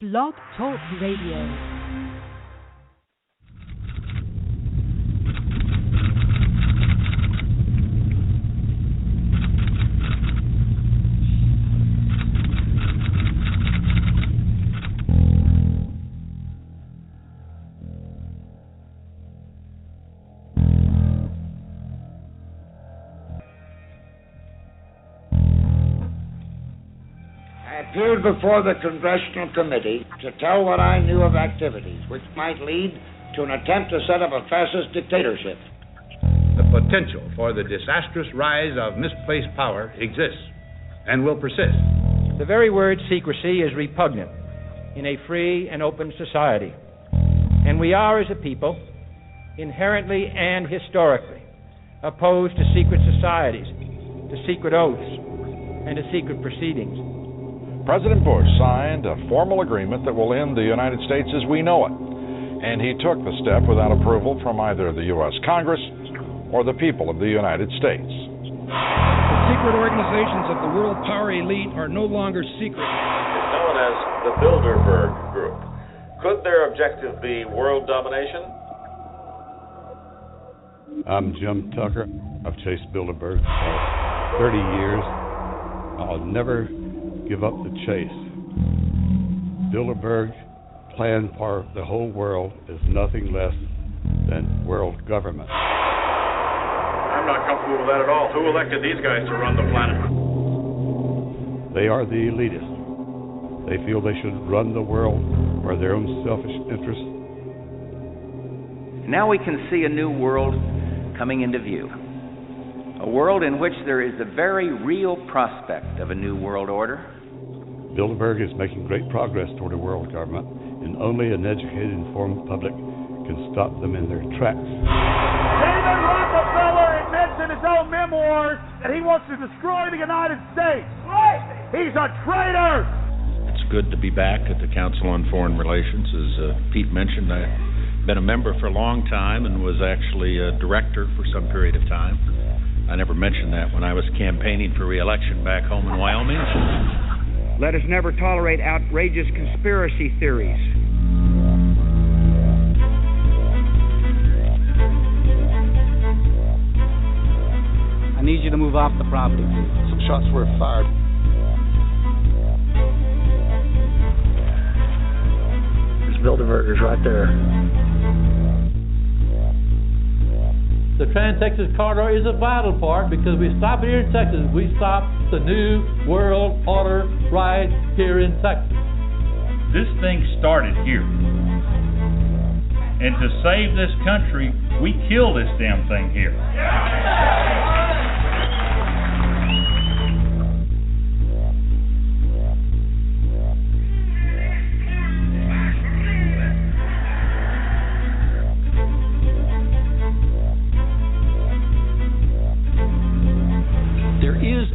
Blog Talk Radio. I appeared before the Congressional Committee to tell what I knew of activities which might lead to an attempt to set up a fascist dictatorship. The potential for the disastrous rise of misplaced power exists and will persist. The very word secrecy is repugnant in a free and open society. And we are, as a people, inherently and historically opposed to secret societies, to secret oaths, and to secret proceedings. President Bush signed a formal agreement that will end the United States as we know it, and he took the step without approval from either the U.S. Congress or the people of the United States. The secret organizations of the world power elite are no longer secret. It's known as the Bilderberg Group. Could their objective be world domination? I'm Jim Tucker. I've chased Bilderberg for 30 years. I'll never give up the chase. Bilderberg's plan for the whole world is nothing less than world government. I'm not comfortable with that at all. Who elected these guys to run the planet? They are the elitists. They feel they should run the world for their own selfish interests. Now we can see a new world coming into view. A world in which there is a very real prospect of a new world order. Bilderberg is making great progress toward a world government, and only an educated, informed public can stop them in their tracks. David Rockefeller admits in his own memoirs that he wants to destroy the United States. He's a traitor! It's good to be back at the Council on Foreign Relations. As Pete mentioned, I've been a member for a long time and was actually a director for some period of time. I never mentioned that when I was campaigning for re-election back home in Wyoming. Let us never tolerate outrageous conspiracy theories. I need you to move off the property, please. Some shots were fired. There's Bilderbergers right there. The Trans-Texas Corridor is a vital part because we stop it here in Texas. We stop the New World Order right here in Texas. This thing started here. And to save this country, we kill this damn thing here.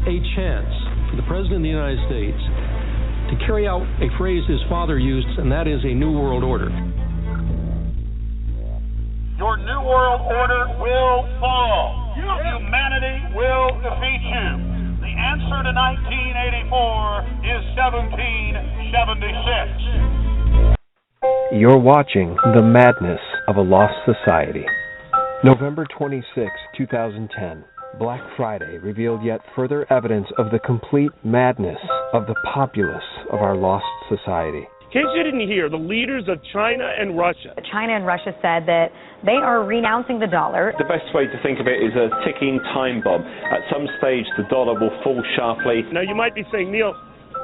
A chance for the President of the United States to carry out a phrase his father used, and that is a New World Order. Your New World Order will fall. Humanity will defeat you. The answer to 1984 is 1776. You're watching The Madness of a Lost Society. November 26, 2010. Black Friday revealed yet further evidence of the complete madness of the populace of our lost society. In case you didn't hear, the leaders of China and Russia. China and Russia said that they are renouncing the dollar. The best way to think of it is a ticking time bomb. At some stage, the dollar will fall sharply. Now, you might be saying, Neil,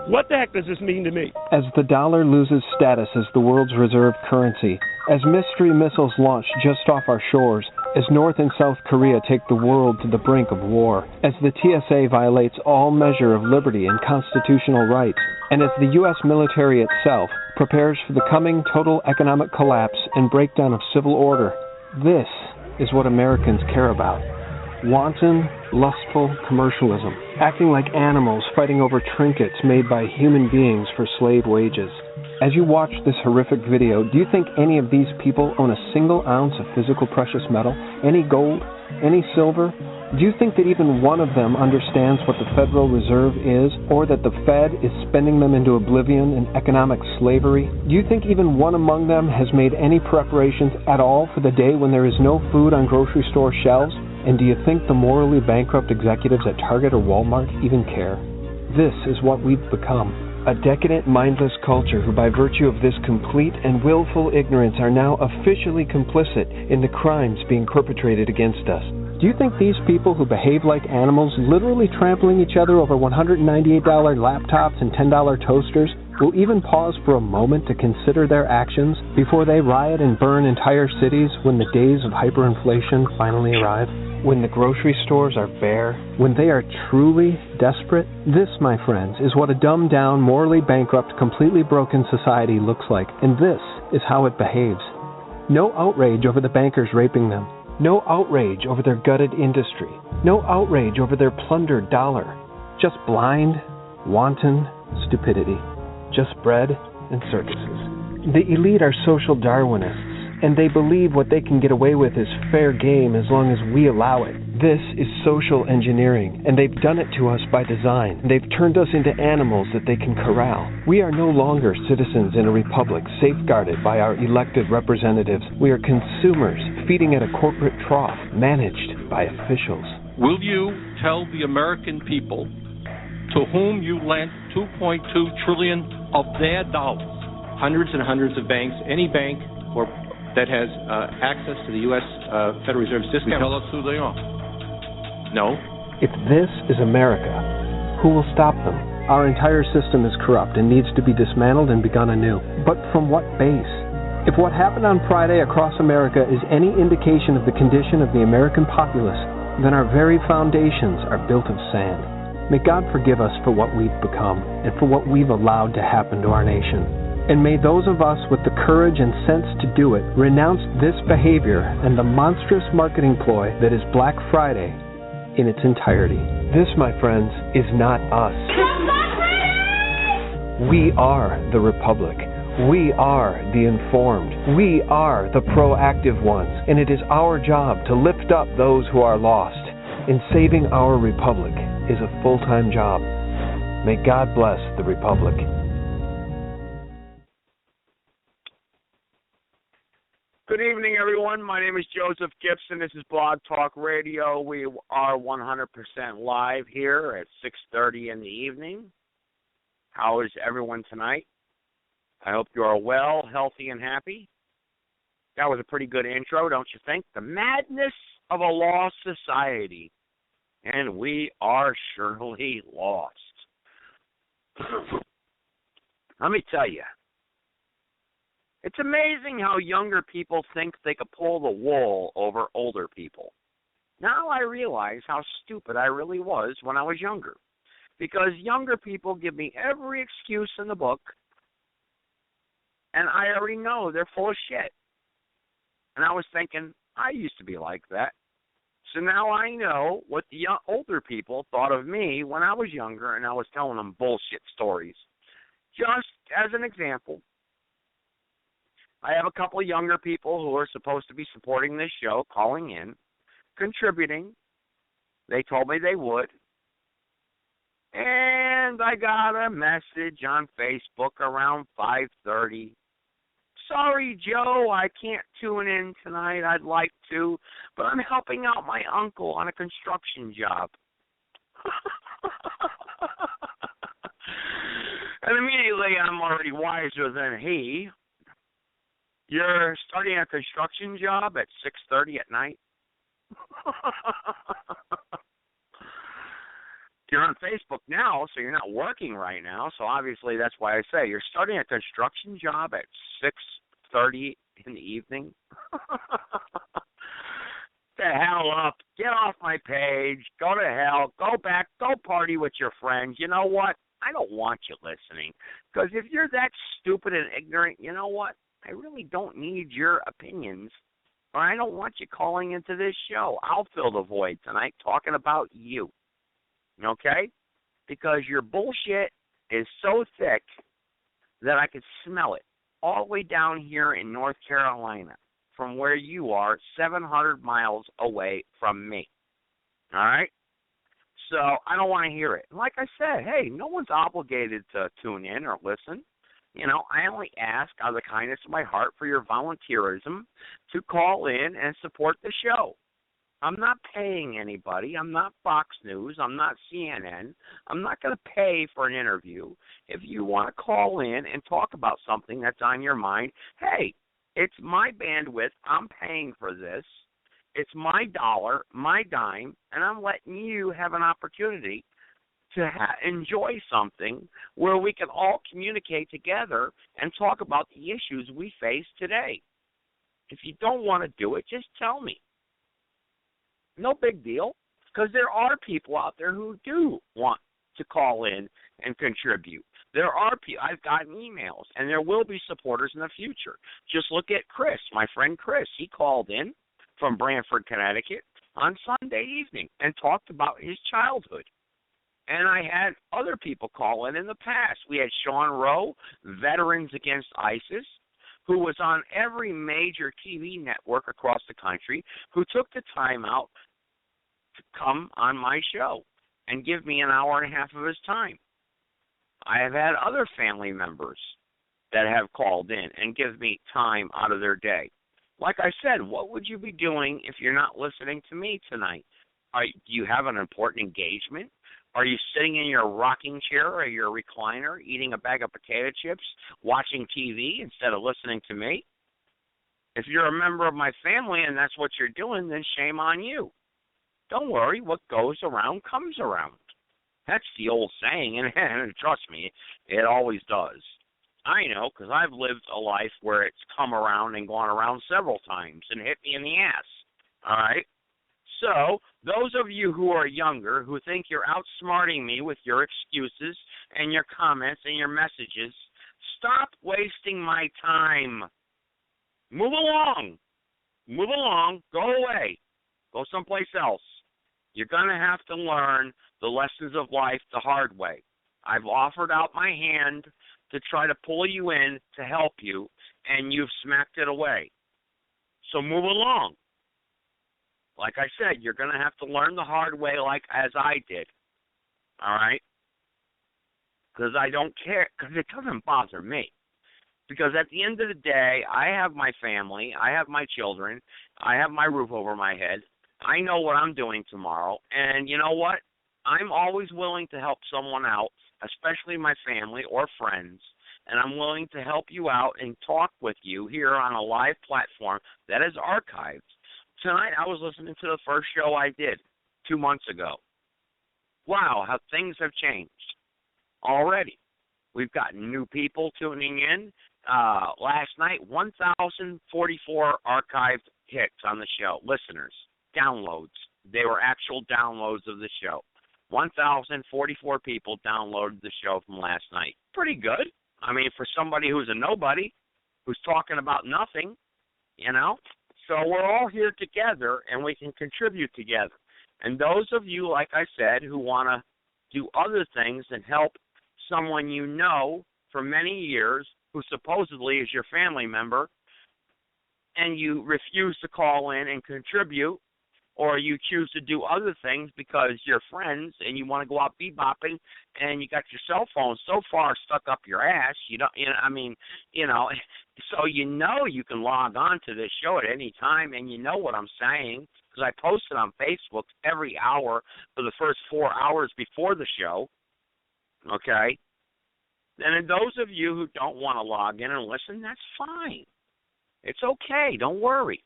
what the heck does this mean to me? As the dollar loses status as the world's reserve currency, as mystery missiles launch just off our shores, as North and South Korea take the world to the brink of war, as the TSA violates all measure of liberty and constitutional rights, and as the U.S. military itself prepares for the coming total economic collapse and breakdown of civil order, this is what Americans care about. Wanton, lustful commercialism, acting like animals fighting over trinkets made by human beings for slave wages. As you watch this horrific video, do you think any of these people own a single ounce of physical precious metal? Any gold? Any silver? Do you think that even one of them understands what the Federal Reserve is, or that the Fed is spending them into oblivion and economic slavery? Do you think even one among them has made any preparations at all for the day when there is no food on grocery store shelves? And do you think the morally bankrupt executives at Target or Walmart even care? This is what we've become. A decadent, mindless culture who, by virtue of this complete and willful ignorance, are now officially complicit in the crimes being perpetrated against us. Do you think these people who behave like animals, literally trampling each other over $198 laptops and $10 toasters, will even pause for a moment to consider their actions before they riot and burn entire cities when the days of hyperinflation finally arrive? When the grocery stores are bare, when they are truly desperate? This, my friends, is what a dumbed-down, morally bankrupt, completely broken society looks like, and this is how it behaves. No outrage over the bankers raping them. No outrage over their gutted industry. No outrage over their plundered dollar. Just blind, wanton stupidity. Just bread and circuses. The elite are social Darwinists, and they believe what they can get away with is fair game as long as we allow it. This is social engineering, and they've done it to us by design. They've turned us into animals that they can corral. We are no longer citizens in a republic safeguarded by our elected representatives. We are consumers feeding at a corporate trough managed by officials. Will you tell the American people to whom you lent $2.2 trillion of their dollars? Hundreds and hundreds of banks, any bank or that has access to the U.S. Federal Reserve System. Tell us who they are. No. If this is America, who will stop them? Our entire system is corrupt and needs to be dismantled and begun anew. But from what base? If what happened on Friday across America is any indication of the condition of the American populace, then our very foundations are built of sand. May God forgive us for what we've become and for what we've allowed to happen to our nation. And may those of us with the courage and sense to do it renounce this behavior and the monstrous marketing ploy that is Black Friday in its entirety. This, my friends, is not us. We are the Republic. We are the informed. We are the proactive ones. And it is our job to lift up those who are lost. And saving our Republic is a full-time job. May God bless the Republic. Good evening, everyone. My name is Joseph Gibson. This is Blog Talk Radio. We are 100% live here at 6:30 in the evening. How is everyone tonight? I hope you are well, healthy, and happy. That was a pretty good intro, don't you think? The madness of a lost society. And we are surely lost. Let me tell you. It's amazing how younger people think they could pull the wool over older people. Now I realize how stupid I really was when I was younger. Because younger people give me every excuse in the book, and I already know they're full of shit. And I was thinking, I used to be like that. So now I know what the older people thought of me when I was younger, and I was telling them bullshit stories. Just as an example, I have a couple of younger people who are supposed to be supporting this show, calling in, contributing. They told me they would. And I got a message on Facebook around 5:30. Sorry, Joe, I can't tune in tonight. I'd like to, but I'm helping out my uncle on a construction job. And immediately I'm already wiser than he. You're starting a construction job at 6:30 at night? You're on Facebook now, so you're not working right now, so obviously that's why I say you're starting a construction job at 6:30 in the evening? The hell up. Get off my page. Go to hell. Go back. Go party with your friends. You know what? I don't want you listening. Because if you're that stupid and ignorant, you know what? I really don't need your opinions, or I don't want you calling into this show. I'll fill the void tonight talking about you, okay? Because your bullshit is so thick that I could smell it all the way down here in North Carolina from where you are 700 miles away from me. All right? So I don't want to hear it. Like I said, hey, no one's obligated to tune in or listen. You know, I only ask out of the kindness of my heart for your volunteerism to call in and support the show. I'm not paying anybody. I'm not Fox News. I'm not CNN. I'm not going to pay for an interview. If you want to call in and talk about something that's on your mind, hey, it's my bandwidth. I'm paying for this. It's my dollar, my dime, and I'm letting you have an opportunity to enjoy something where we can all communicate together and talk about the issues we face today. If you don't want to do it, just tell me. No big deal, because there are people out there who do want to call in and contribute. There are people, I've gotten emails, and there will be supporters in the future. Just look at Chris, my friend Chris. He called in from Branford, Connecticut on Sunday evening and talked about his childhood. And I had other people call in the past. We had Sean Rowe, Veterans Against ISIS, who was on every major TV network across the country, who took the time out to come on my show and give me an hour and a half of his time. I have had other family members that have called in and give me time out of their day. Like I said, what would you be doing if you're not listening to me tonight? Do you have an important engagement? Are you sitting in your rocking chair or your recliner eating a bag of potato chips, watching TV instead of listening to me? If you're a member of my family and that's what you're doing, then shame on you. Don't worry, what goes around comes around. That's the old saying, and trust me, it always does. I know, because I've lived a life where it's come around and gone around several times and hit me in the ass. All right? So, those of you who are younger, who think you're outsmarting me with your excuses and your comments and your messages, stop wasting my time. Move along. Move along. Go away. Go someplace else. You're going to have to learn the lessons of life the hard way. I've offered out my hand to try to pull you in to help you, and you've smacked it away. So move along. Like I said, you're going to have to learn the hard way like as I did. All right? Because I don't care, because it doesn't bother me. Because at the end of the day, I have my family, I have my children, I have my roof over my head. I know what I'm doing tomorrow, and you know what? I'm always willing to help someone out, especially my family or friends, and I'm willing to help you out and talk with you here on a live platform that is archived. Tonight I was listening to the first show I did 2 months ago. Wow, how things have changed already. We've got new people tuning in. Last night, 1,044 archived hits on the show, listeners. Downloads. They were actual downloads of the show. 1,044 people downloaded the show from last night. Pretty good. I mean, for somebody who's a nobody, who's talking about nothing, you know. So we're all here together, and we can contribute together. And those of you, like I said, who want to do other things and help someone you know for many years, who supposedly is your family member, and you refuse to call in and contribute, or you choose to do other things because you're friends and you want to go out bebopping and you got your cell phone so far stuck up your ass, so you can log on to this show at any time and you know what I'm saying because I post it on Facebook every hour for the first 4 hours before the show, okay? And those of you who don't want to log in and listen, that's fine. It's okay. Don't worry.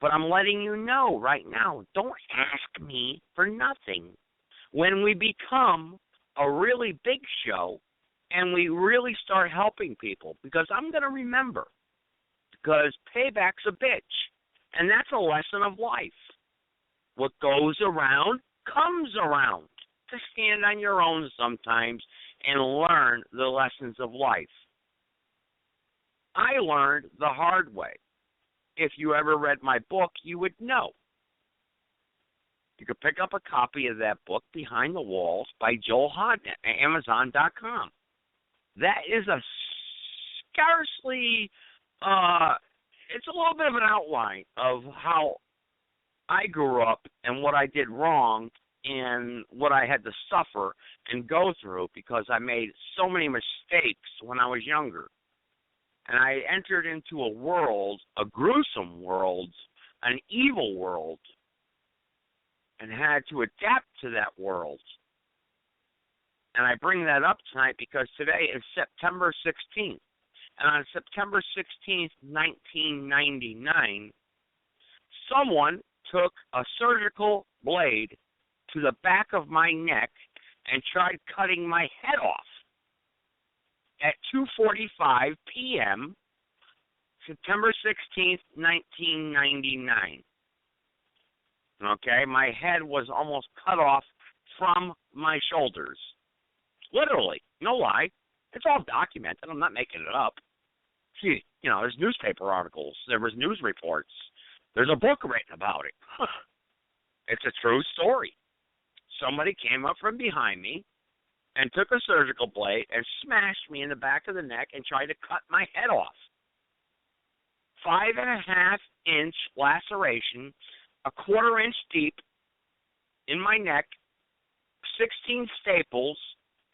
But I'm letting you know right now, don't ask me for nothing. When we become a really big show and we really start helping people, because I'm going to remember, because payback's a bitch, and that's a lesson of life. What goes around comes around. To stand on your own sometimes and learn the lessons of life. I learned the hard way. If you ever read my book, you would know. You could pick up a copy of that book, Behind the Walls, by Joel Hodnett at Amazon.com. That is a scarcely, it's a little bit of an outline of how I grew up and what I did wrong and what I had to suffer and go through because I made so many mistakes when I was younger. And I entered into a world, a gruesome world, an evil world, and had to adapt to that world. And I bring that up tonight because today is September 16th. And on September 16th, 1999, someone took a surgical blade to the back of my neck and tried cutting my head off at 2:45 p.m., September 16th, 1999. Okay, my head was almost cut off from my shoulders. Literally, no lie. It's all documented. I'm not making it up. See, you know, there's newspaper articles. There was news reports. There's a book written about it. It's a true story. Somebody came up from behind me and took a surgical blade and smashed me in the back of the neck and tried to cut my head off. 5.5-inch laceration, a 1/4 inch deep in my neck, 16 staples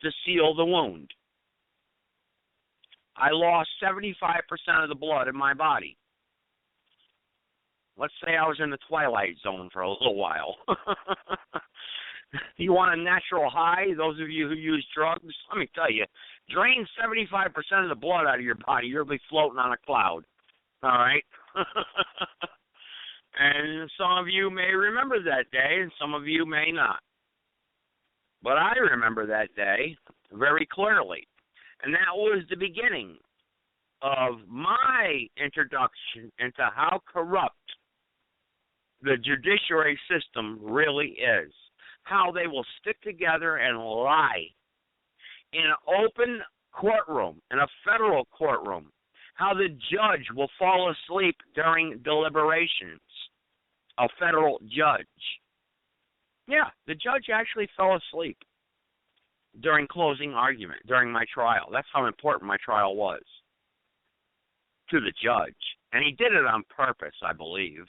to seal the wound. I lost 75% of the blood in my body. Let's say I was in the twilight zone for a little while. You want a natural high? Those of you who use drugs, let me tell you, drain 75% of the blood out of your body, you'll be floating on a cloud. All right? And some of you may remember that day, and some of you may not. But I remember that day very clearly. And that was the beginning of my introduction into how corrupt the judiciary system really is. How they will stick together and lie in an open courtroom, in a federal courtroom. How the judge will fall asleep during deliberations. A federal judge. Yeah, the judge actually fell asleep during closing argument, during my trial. That's how important my trial was to the judge. And he did it on purpose, I believe,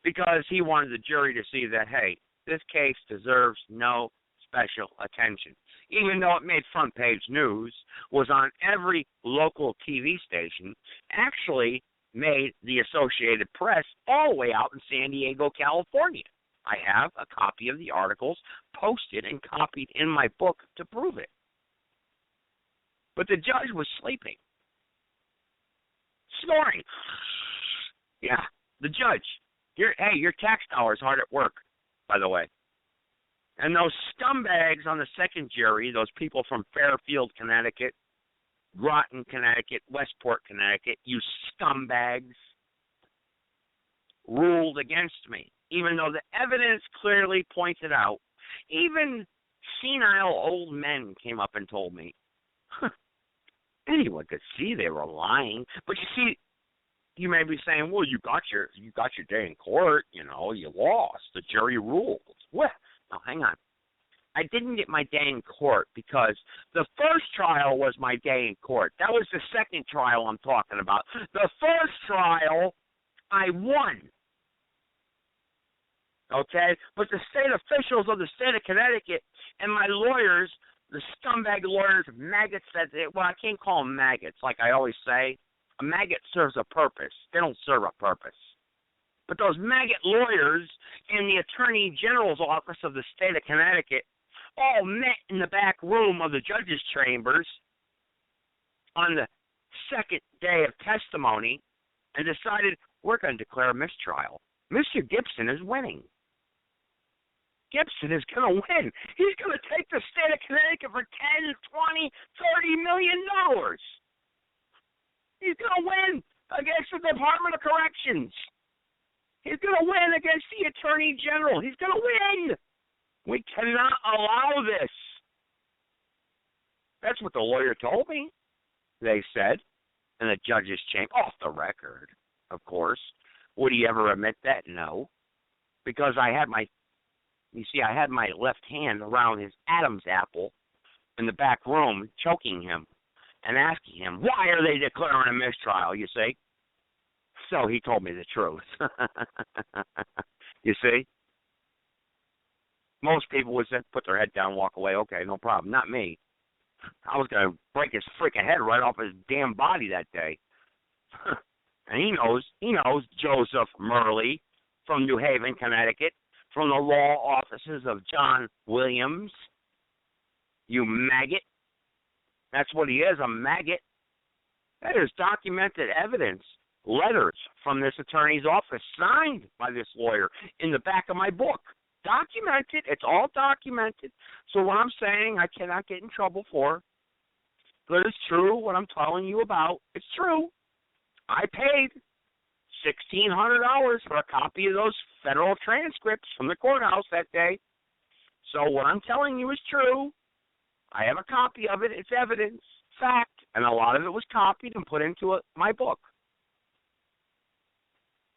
because he wanted the jury to see that, hey, this case deserves no special attention. Even though it made front page news, was on every local TV station, actually made the Associated Press all the way out in San Diego, California. I have a copy of the articles posted and copied in my book to prove it. But the judge was sleeping. Snoring. Yeah, the judge. Your tax dollars hard at work, by the way. And those scumbags on the second jury, those people from Fairfield, Connecticut, Groton, Connecticut, Westport, Connecticut, you scumbags, ruled against me, even though the evidence clearly pointed out. Even senile old men came up and told me. Anyone could see they were lying. But you see, you may be saying, well, you got your day in court, you lost. The jury ruled. Well, now hang on. I didn't get my day in court because the first trial was my day in court. That was the second trial I'm talking about. The first trial, I won. Okay? But the state officials of the state of Connecticut and my lawyers, the scumbag lawyers, maggots, well, I can't call them maggots like I always say. A maggot serves a purpose. They don't serve a purpose. But those maggot lawyers in the Attorney General's office of the state of Connecticut all met in the back room of the judges' chambers on the second day of testimony and decided we're going to declare a mistrial. Mr. Gibson is winning. Gibson is going to win. He's going to take the state of Connecticut for $10, $20, $30 million. He's going to win against the Department of Corrections. He's going to win against the Attorney General. He's going to win. We cannot allow this. That's what the lawyer told me, they said, in the judge's chamber, off the record, of course. Would he ever admit that? No. Because I had my left hand around his Adam's apple in the back room, choking him and asking him, why are they declaring a mistrial, you see? So he told me the truth. You see? Most people would say, put their head down and walk away. Okay, no problem. Not me. I was going to break his freaking head right off his damn body that day. And he knows Joseph Murley from New Haven, Connecticut, from the law offices of John Williams. You maggot. That's what he is, a maggot. That is documented evidence. Letters from this attorney's office signed by this lawyer in the back of my book. Documented. It's all documented. So what I'm saying, I cannot get in trouble for. But it's true what I'm telling you about. It's true. I paid $1,600 for a copy of those federal transcripts from the courthouse that day. So what I'm telling you is true. I have a copy of it. It's evidence, fact, and a lot of it was copied and put into my book.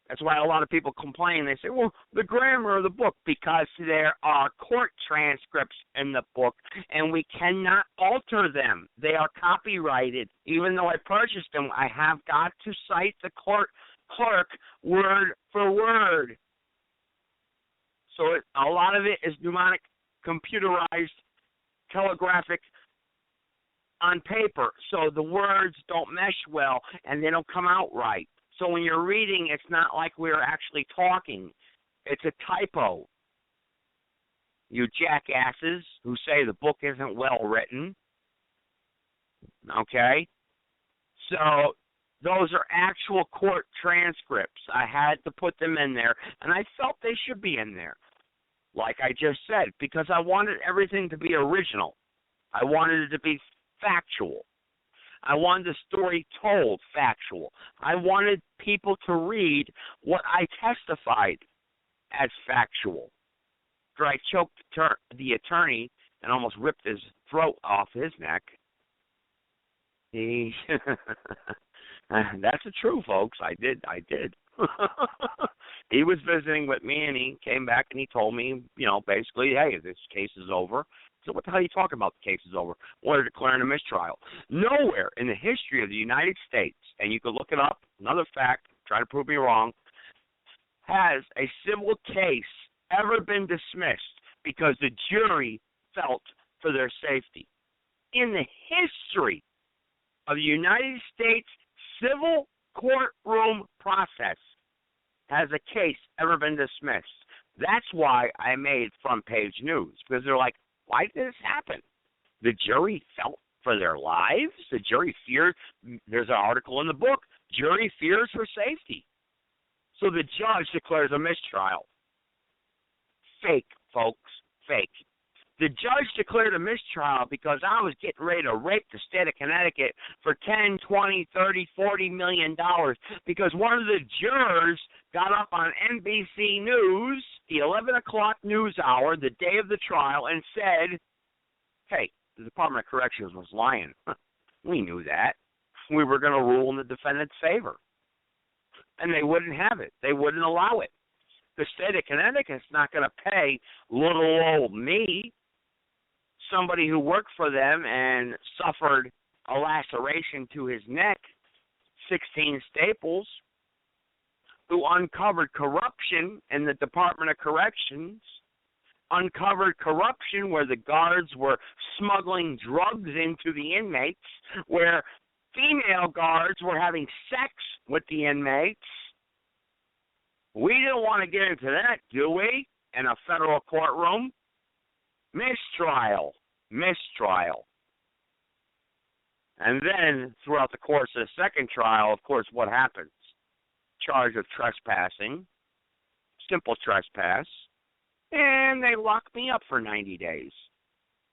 That's why a lot of people complain. They say, well, the grammar of the book, because there are court transcripts in the book, and we cannot alter them. They are copyrighted. Even though I purchased them, I have got to cite the court clerk word for word. So a lot of it is mnemonic, computerized, telegraphic on paper. So the words don't mesh well, and they don't come out right. So when you're reading, it's not like we're actually talking. It's a typo. You jackasses who say the book isn't well written. Okay? So those are actual court transcripts. I had to put them in there, and I felt they should be in there, like I just said, because I wanted everything to be original. I wanted it to be factual. I wanted the story told factual. I wanted people to read what I testified as factual. After I choked the attorney and almost ripped his throat off his neck, that's the truth, folks. I did. He was visiting with me, and he came back and he told me, basically, hey, this case is over. So what the hell are you talking about? The case is over. Well, they're declaring a mistrial. Nowhere in the history of the United States, and you can look it up, another fact, try to prove me wrong, has a civil case ever been dismissed because the jury felt for their safety. In the history of the United States civil courtroom process has a case ever been dismissed. That's why I made front page news, because they're like, why did this happen? The jury felt for their lives. The jury feared. There's an article in the book. Jury fears for safety. So the judge declares a mistrial. Fake, folks. Fake. The judge declared a mistrial because I was getting ready to rape the state of Connecticut for $10, $20, $30, $40 million because one of the jurors got up on NBC News, the 11 o'clock news hour, the day of the trial, and said, hey, the Department of Corrections was lying. We knew that. We were going to rule in the defendant's favor. And they wouldn't have it. They wouldn't allow it. The state of Connecticut's not going to pay little old me, somebody who worked for them and suffered a laceration to his neck, 16 staples, who uncovered corruption in the Department of Corrections, uncovered corruption where the guards were smuggling drugs into the inmates, where female guards were having sex with the inmates. We didn't want to get into that, do we, in a federal courtroom? Mistrial. And then, throughout the course of the second trial, of course, what happens? Charge of trespassing, simple trespass, and they lock me up for 90 days.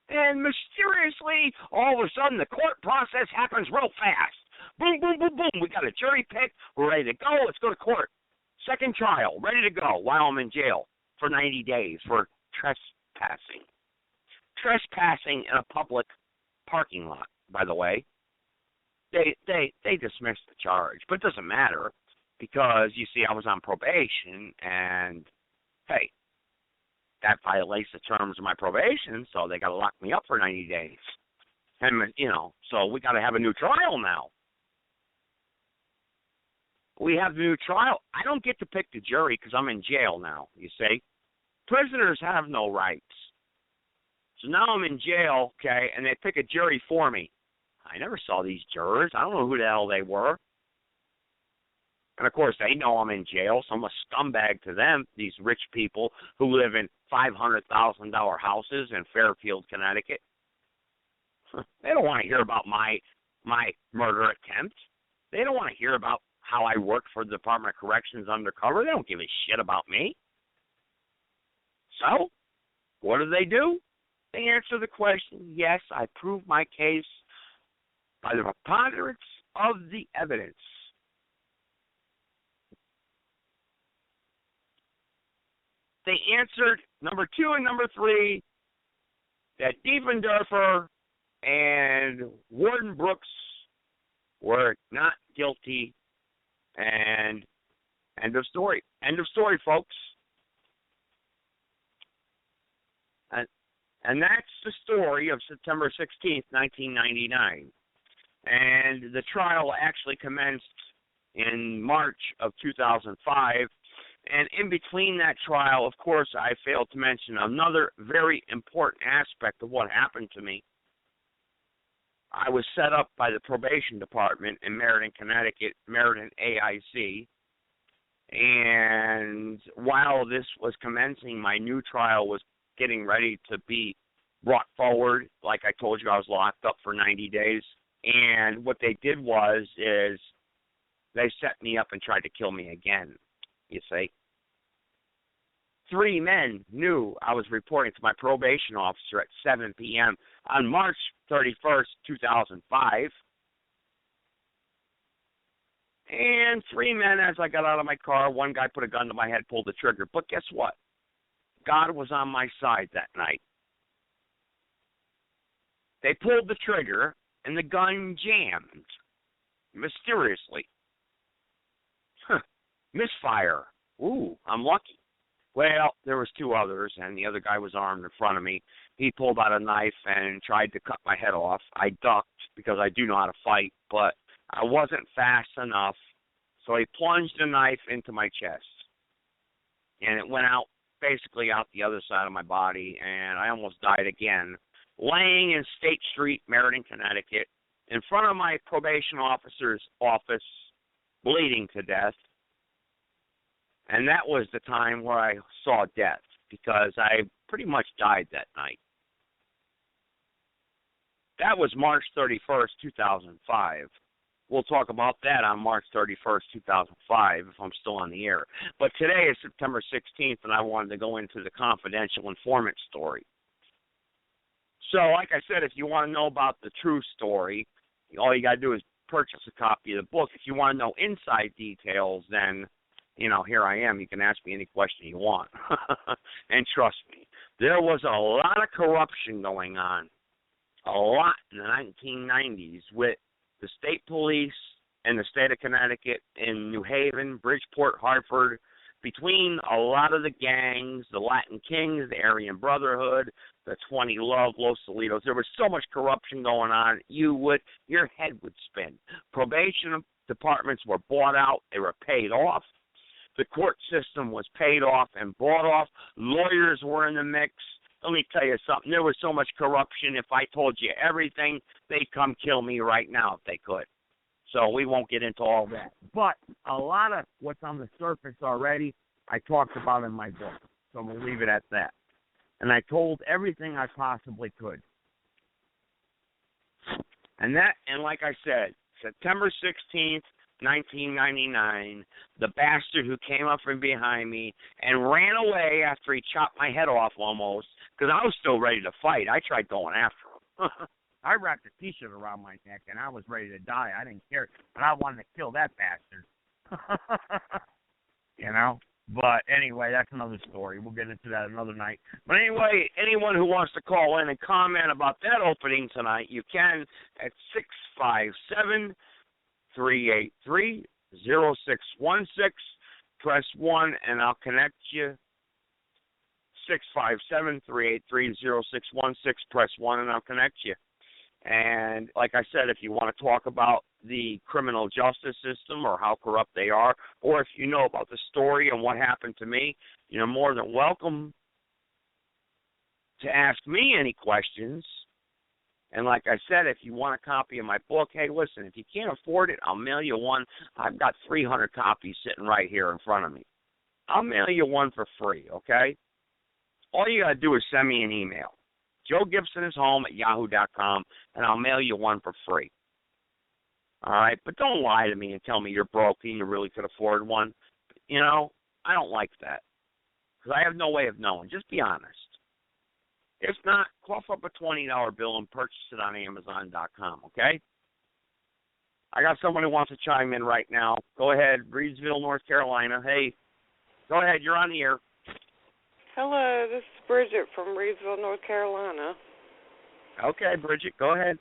And mysteriously, all of a sudden, the court process happens real fast. Boom, boom, boom, boom. We got a jury picked. We're ready to go. Let's go to court. Second trial, ready to go while I'm in jail for 90 days for trespassing. Trespassing in a public parking lot, by the way. They dismissed the charge, but it doesn't matter because, you see, I was on probation, and, hey, that violates the terms of my probation, so they got to lock me up for 90 days. And, so we got to have a new trial now. we have the new trial. I don't get to pick the jury because I'm in jail now, you see. Prisoners have no rights. So now I'm in jail, okay, and they pick a jury for me. I never saw these jurors. I don't know who the hell they were. And, of course, they know I'm in jail, so I'm a scumbag to them, these rich people who live in $500,000 houses in Fairfield, Connecticut. They don't want to hear about my murder attempt. They don't want to hear about how I work for the Department of Corrections undercover. They don't give a shit about me. So, what do? They answer the question, yes, I prove my case by the preponderance of the evidence. They answered number 2 and number 3 that Diefendorfer and Warden Brooks were not guilty, and end of story. End of story, folks. And that's the story of September 16th, 1999. And the trial actually commenced in March of 2005. And in between that trial, of course, I failed to mention another very important aspect of what happened to me. I was set up by the probation department in Meriden, Connecticut, Meriden AIC. And while this was commencing, my new trial was getting ready to be brought forward. Like I told you, I was locked up for 90 days. And what they did is they set me up and tried to kill me again, you see. 3 men knew I was reporting to my probation officer at 7 p.m. on March 31st, 2005. And 3 men, as I got out of my car, one guy put a gun to my head, pulled the trigger. But guess what? God was on my side that night. They pulled the trigger, and the gun jammed, mysteriously. Misfire. Ooh, I'm lucky. Well, there was 2 others, and the other guy was armed in front of me. He pulled out a knife and tried to cut my head off. I ducked because I do know how to fight, but I wasn't fast enough, so he plunged the knife into my chest. And it went out, basically out the other side of my body, and I almost died again, laying in State Street, Meriden, Connecticut, in front of my probation officer's office, bleeding to death. And that was the time where I saw death, because I pretty much died that night. That was March 31st, 2005. We'll talk about that on March 31st, 2005, if I'm still on the air. But today is September 16th, and I wanted to go into the confidential informant story. So, like I said, if you want to know about the true story, all you got to do is purchase a copy of the book. If you want to know inside details, then, you know, here I am. You can ask me any question you want. And trust me, there was a lot of corruption going on, a lot in the 1990s with the state police and the state of Connecticut, in New Haven, Bridgeport, Hartford, between a lot of the gangs, the Latin Kings, the Aryan Brotherhood, the 20 Love, Los Solitos. There was so much corruption going on, your head would spin. Probation departments were bought out. They were paid off. The court system was paid off and bought off. Lawyers were in the mix. Let me tell you something. There was so much corruption. If I told you everything, they'd come kill me right now if they could. So we won't get into all that. But a lot of what's on the surface already, I talked about in my book. So we'll leave it at that. And I told everything I possibly could. And like I said, September 16th, 1999, the bastard who came up from behind me and ran away after he chopped my head off almost, because I was still ready to fight. I tried going after him. I wrapped a T-shirt around my neck, and I was ready to die. I didn't care, but I wanted to kill that bastard. You know? But anyway, that's another story. We'll get into that another night. But anyway, anyone who wants to call in and comment about that opening tonight, you can at 657-383-0616. Press 1, and I'll connect you. 657-383-0616. Press 1, and I'll connect you. And like I said, if you want to talk about the criminal justice system or how corrupt they are, or if you know about the story and what happened to me, you're more than welcome to ask me any questions. And like I said, if you want a copy of my book, hey, listen, if you can't afford it, I'll mail you one. I've got 300 copies sitting right here in front of me. I'll mail you one for free, okay? All you got to do is send me an email. JoeGibsonIsHome@yahoo.com, and I'll mail you one for free. All right? But don't lie to me and tell me you're broke and you really could afford one. You know, I don't like that because I have no way of knowing. Just be honest. If not, cough up a $20 bill and purchase it on Amazon.com, okay? I got someone who wants to chime in right now. Go ahead, Reedsville, North Carolina. Hey, go ahead. You're on the air. Hello, this is Bridget from Reedsville, North Carolina. Okay, Bridget, go ahead.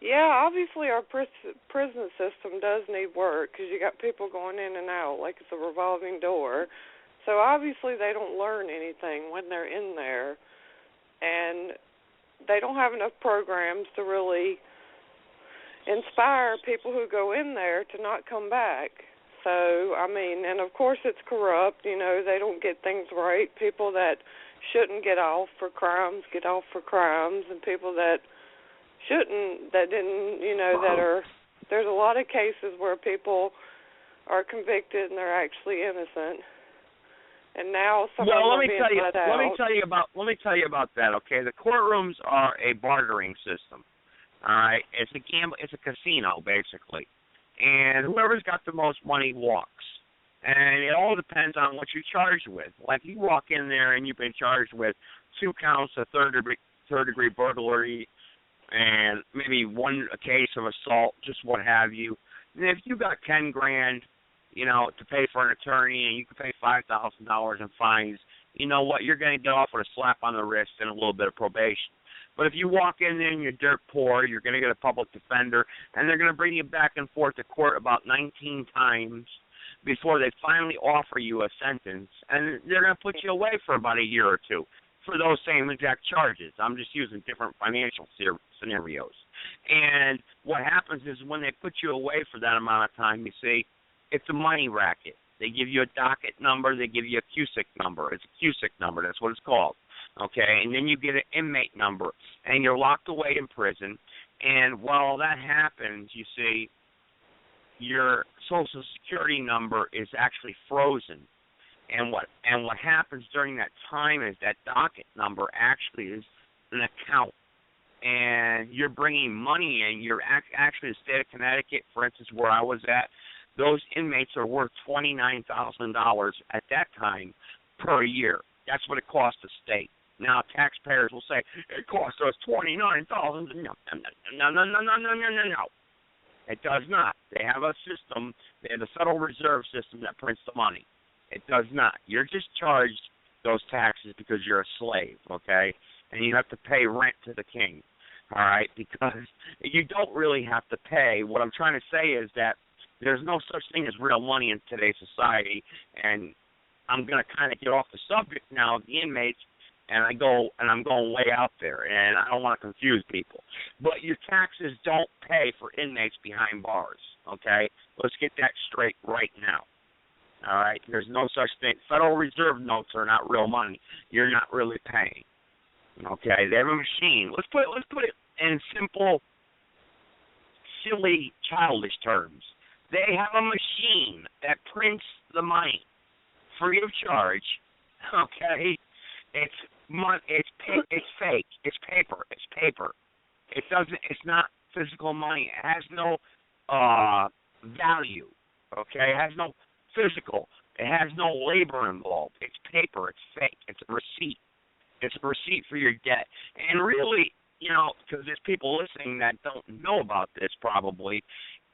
Yeah, obviously our prison system does need work because you got people going in and out like it's a revolving door. So obviously they don't learn anything when they're in there, and they don't have enough programs to really inspire people who go in there to not come back. So, I mean, and of course it's corrupt, you know, they don't get things right. People that shouldn't get off for crimes get off for crimes, and people that shouldn't, that didn't, you know, that are, there's a lot of cases where people are convicted and they're actually innocent. And now some of them are being let out. Let me tell you about that, okay? The courtrooms are a bartering system. All right? It's a it's a casino basically. And whoever's got the most money walks. And it all depends on what you're charged with. Like you walk in there and you've been charged with 2 counts of third degree burglary and maybe a case of assault, just what have you. And if you got $10,000, you know, to pay for an attorney and you can pay $5,000 in fines, you know what, you're going to get off with a slap on the wrist and a little bit of probation. But if you walk in there and you're dirt poor, you're going to get a public defender, and they're going to bring you back and forth to court about 19 times before they finally offer you a sentence, and they're going to put you away for about a year or two for those same exact charges. I'm just using different financial scenarios. And what happens is when they put you away for that amount of time, you see, it's a money racket. They give you a docket number. They give you a CUSIC number. It's a CUSIC number. That's what it's called. Okay, and then you get an inmate number, and you're locked away in prison. And while that happens, you see, your Social Security number is actually frozen. And what happens during that time is that docket number actually is an account, and you're bringing money in. You're actually the state of Connecticut, for instance, where I was at. Those inmates are worth $29,000 at that time per year. That's what it costs the state. Now, taxpayers will say, it costs us $29,000. No. It does not. They have a system. They have the Federal Reserve System that prints the money. It does not. You're just charged those taxes because you're a slave, okay? And you have to pay rent to the king, all right? Because you don't really have to pay. What I'm trying to say is that there's no such thing as real money in today's society, and I'm going to kind of get off the subject now of the inmates, and I'm going way out there, and I don't want to confuse people. But your taxes don't pay for inmates behind bars, okay? Let's get that straight right now, all right? There's no such thing. Federal Reserve notes are not real money. You're not really paying, okay? They have a machine. Let's put it in simple, silly, childish terms. They have a machine that prints the money free of charge, okay? It's fake. It's paper. It's not physical money. It has no value, okay? It has no physical. It has no labor involved. It's paper. It's fake. It's a receipt. It's a receipt for your debt. And really, you know, because there's people listening that don't know about this probably,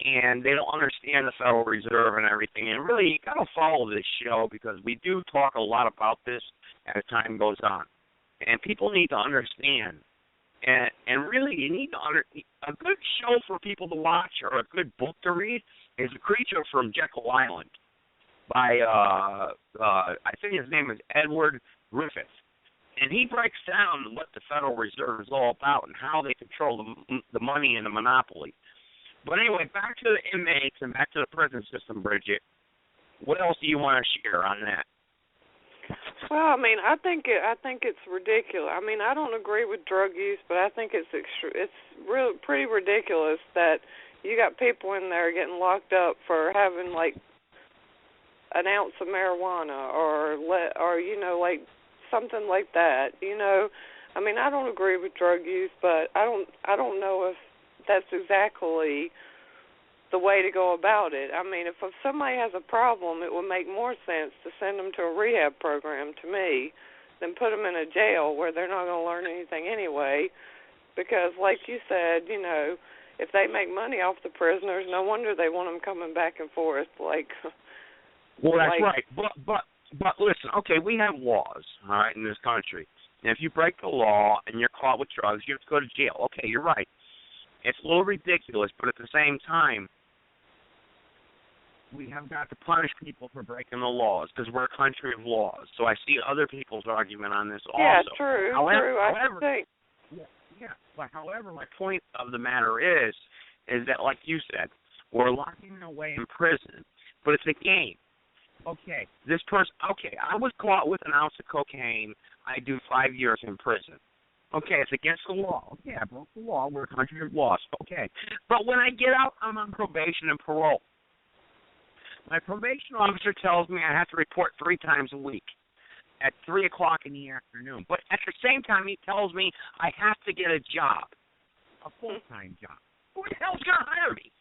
and they don't understand the Federal Reserve and everything. And really, you got to follow this show because we do talk a lot about this as time goes on. And people need to understand. And really, you need to a good show for people to watch or a good book to read is A Creature from Jekyll Island by, I think his name is Edward Griffith. And he breaks down what the Federal Reserve is all about and how they control the money and the monopoly. But anyway, back to the inmates and back to the prison system, Bridget. What else do you want to share on that? Well, I mean, I think it's ridiculous. I mean, I don't agree with drug use, but I think it's pretty ridiculous that you got people in there getting locked up for having like an ounce of marijuana or like something like that. I mean, I don't agree with drug use, but I don't know if that's exactly the way to go about it. I mean, if somebody has a problem, it would make more sense to send them to a rehab program, to me, than put them in a jail where they're not going to learn anything anyway. Because, like you said, if they make money off the prisoners, no wonder they want them coming back and forth. Well, that's right. But listen, okay, we have laws, all right, in this country. And if you break the law and you're caught with drugs, you have to go to jail. Okay, you're right. It's a little ridiculous, but at the same time, we have got to punish people for breaking the laws because we're a country of laws. So I see other people's argument on this also. Yeah, true. But however, my point of the matter is that, like you said, we're locking away in prison, but it's a game. Okay, this person. Okay, I was caught with an ounce of cocaine. I do 5 years in prison. Okay, it's against the law. Okay, I broke the law. We're a country of laws. Okay, but when I get out, I'm on probation and parole. My probation officer tells me I have to report 3 times a week at 3 o'clock in the afternoon. But at the same time, he tells me I have to get a job, a full-time job. Who the hell's going to hire me?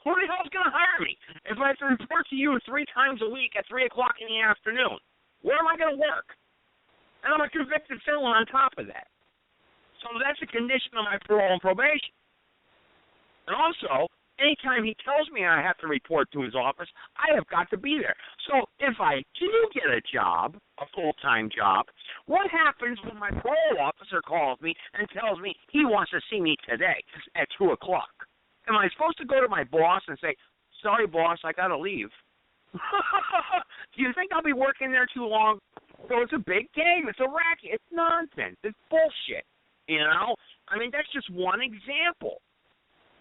Who the hell's going to hire me if I have to report to you 3 times a week at 3 o'clock in the afternoon? Where am I going to work? And I'm a convicted felon on top of that. So that's a condition of my parole and probation. And also, anytime he tells me I have to report to his office, I have got to be there. So if I do get a job, a full-time job, what happens when my parole officer calls me and tells me he wants to see me today at 2 o'clock? Am I supposed to go to my boss and say, sorry, boss, I got to leave? Do you think I'll be working there too long? So it's a big game. It's a racket. It's nonsense. It's bullshit. I mean, that's just one example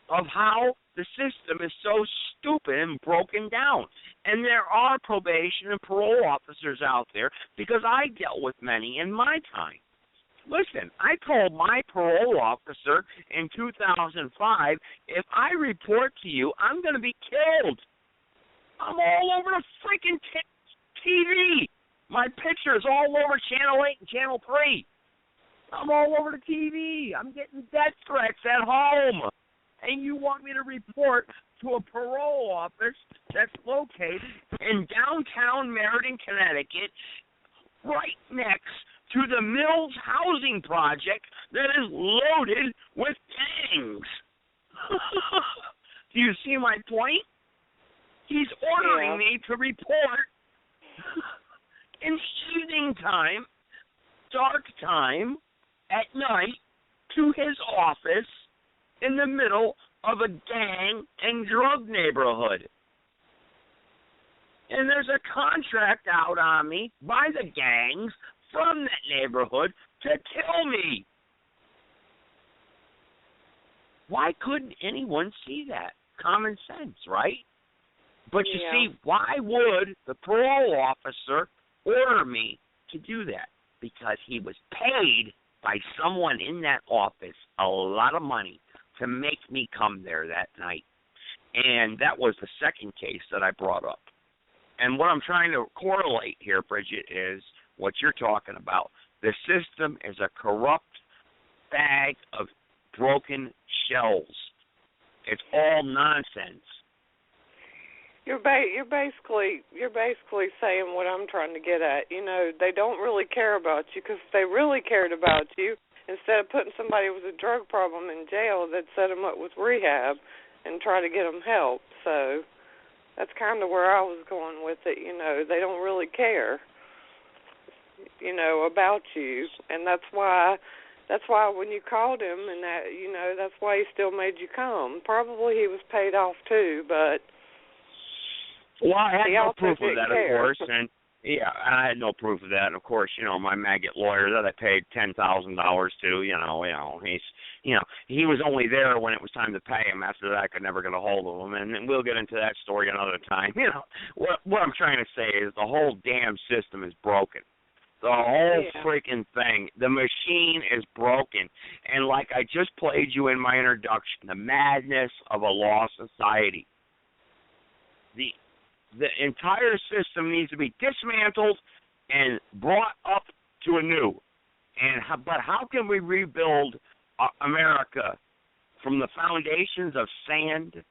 of how the system is so stupid and broken down. And there are probation and parole officers out there because I dealt with many in my time. Listen, I told my parole officer in 2005, if I report to you, I'm going to be killed. I'm all over the freaking TV. My picture's all over Channel 8 and Channel 3. I'm all over the TV. I'm getting death threats at home. And you want me to report to a parole office that's located in downtown Meriden, Connecticut, right next to the Mills housing project that is loaded with gangs. Do you see my point? He's ordering me to report in evening time, dark time, at night, to his office in the middle of a gang and drug neighborhood. And there's a contract out on me by the gangs from that neighborhood to kill me. Why couldn't anyone see that? Common sense, right? But you see, why would the parole officer order me to do that? Because he was paid by someone in that office a lot of money to make me come there that night. And that was the second case that I brought up. And what I'm trying to correlate here, Bridget, is what you're talking about. The system is a corrupt bag of broken shells. It's all nonsense. You're basically saying what I'm trying to get at. You know, they don't really care about you, because if they really cared about you, instead of putting somebody with a drug problem in jail, they'd set them up with rehab and try to get them help. So that's kind of where I was going with it. You know, they don't really care, you know, about you, and that's why when you called him, and that, you know, that's why he still made you come. Probably he was paid off too, but well, I had no proof of that, of course, and Yeah, I had no proof of that. And of course, my maggot lawyer that I paid $10,000 to, he was only there when it was time to pay him. After that, I could never get a hold of him. And we'll get into that story another time. What I'm trying to say is the whole damn system is broken. The whole freaking thing. The machine is broken. And like I just played you in my introduction, the madness of a law society. The entire system needs to be dismantled and brought up to a new. But how can we rebuild America from the foundations of sand?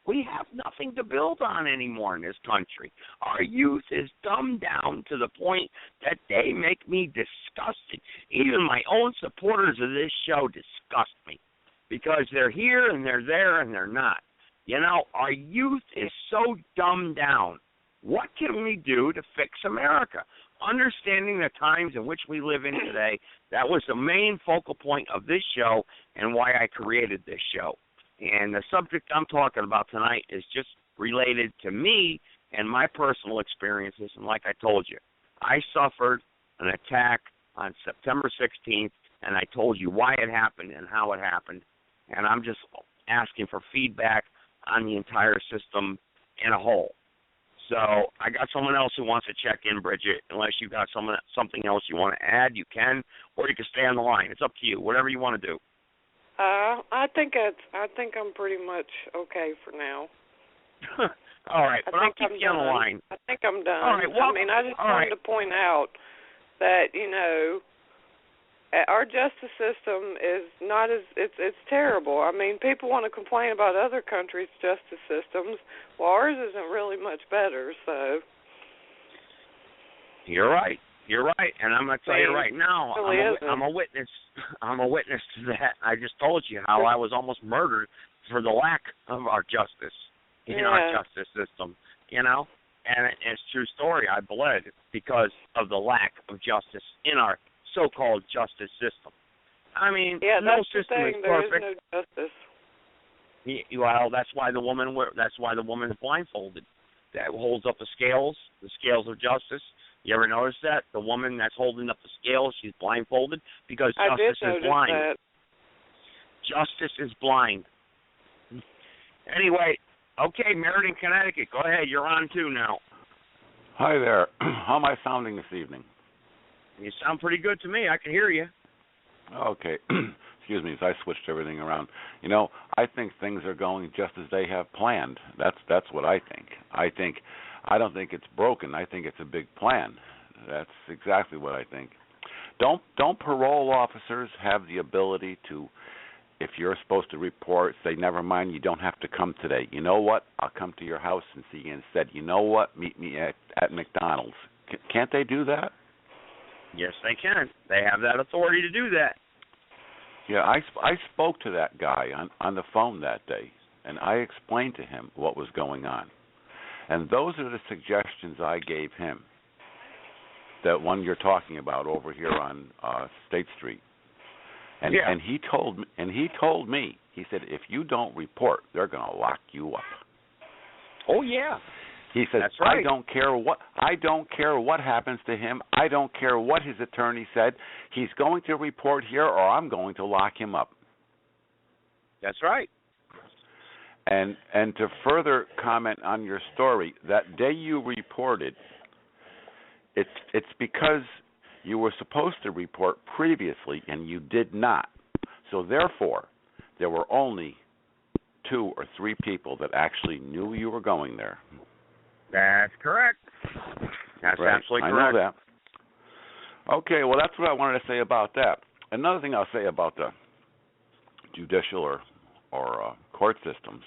We have nothing to build on anymore in this country. Our youth is dumbed down to the point that they make me disgusted. Even my own supporters of this show disgust me because they're here and they're there and they're not. Our youth is so dumbed down. What can we do to fix America? Understanding the times in which we live in today, that was the main focal point of this show and why I created this show. And the subject I'm talking about tonight is just related to me and my personal experiences. And like I told you, I suffered an attack on September 16th, and I told you why it happened and how it happened. And I'm just asking for feedback on the entire system in a whole. So I got someone else who wants to check in, Bridget. Unless you got something else you want to add, you can, or you can stay on the line. It's up to you. Whatever you want to do. I think I'm pretty much okay for now. All right, but I'll keep you on the line. I think I'm done. All right, well, I just wanted to point out that our justice system is not as it's terrible. I mean, people want to complain about other countries' justice systems. Well, ours isn't really much better. So you're right. You're right, and I'm going to tell you right now, I'm a witness. I'm a witness to that. I just told you how I was almost murdered for the lack of our justice in our justice system, and it's a true story. I bled because of the lack of justice in our so-called justice system. I mean, no system is perfect. There is no justice. Well, that's why the woman is blindfolded. That holds up the scales of justice. You ever notice that? The woman that's holding up the scales, she's blindfolded because justice is blind. That. Justice is blind. Anyway, okay, Meriden, Connecticut. Go ahead. You're on too now. Hi there. How am I sounding this evening? You sound pretty good to me. I can hear you. Okay. Excuse me, as I switched everything around. I think things are going just as they have planned. That's what I think. I don't think it's broken. I think it's a big plan. That's exactly what I think. Don't parole officers have the ability to, if you're supposed to report, say, never mind, you don't have to come today. You know what? I'll come to your house and see you instead. You know what? Meet me at McDonald's. Can't they do that? Yes, they can. They have that authority to do that. Yeah, I spoke to that guy on the phone that day, and I explained to him what was going on. And those are the suggestions I gave him. That one you're talking about over here on State Street. And he told me, he said, if you don't report, they're going to lock you up. Oh yeah. He said, that's right. I don't care what happens to him. I don't care what his attorney said. He's going to report here or I'm going to lock him up. That's right. And to further comment on your story, that day you reported, it's because you were supposed to report previously and you did not. So therefore, there were only 2 or 3 people that actually knew you were going there. That's correct. That's right. absolutely correct. I know that. Okay, well, that's what I wanted to say about that. Another thing I'll say about the judicial or court systems.